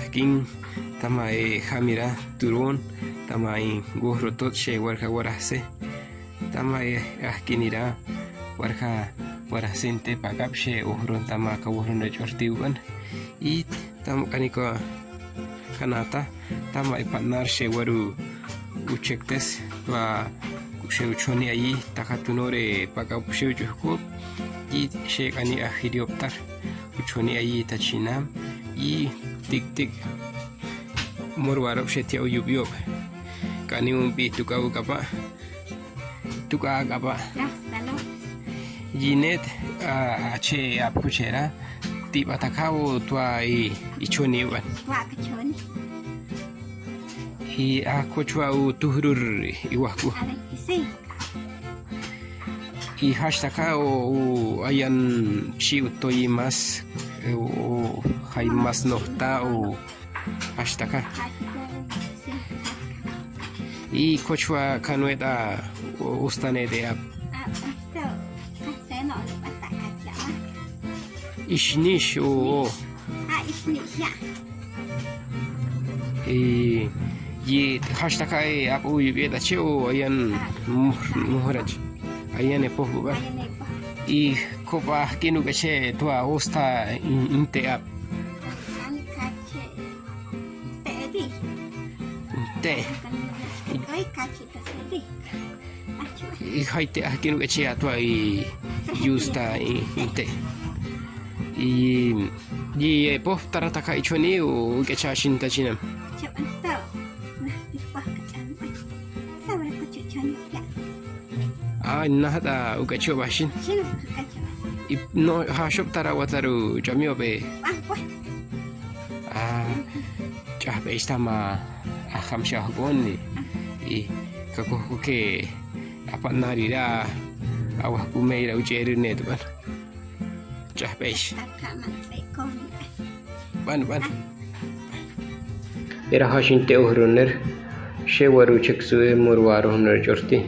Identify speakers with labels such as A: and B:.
A: King tamay hamira turun tamay gorro tot she warka warase tamay ahkinira warka warasente pagap she uhron tama ka uhron na jortiwan it tam kaniko kanata tamay partner she waru uchektes wa she uchoni ayi takatunore pagap she ujuko it she kani ahidioptar uchoni ayi tachinam i tik mor warap shetia uyubiop kani umpi tukau kapa tuka kapa jinet ache apkuchera tiba takau tua ichoni wan i akochwa u tuhrur iwahku i hashtaka o ayan chi utoi mas o hay mas nota o hashtaka i kochwa kanueda ustane de ap ishnish o ye hashtaka ap o yeda cheo ayan muhraj ayan e pohuba i kopa kinu gache tua osta inte ap te i haite kinu gache tua i justa inte i pof tarataka ichoni o gacha shinta chinam nahada ugacho bashin no hashop tarawataru jamiobe chabe istama khamsha honi kakoke apa narira awah kumeira ujerune tuan chabe ban era hashin te uhruner shewaru cheksu murwaru honor jorti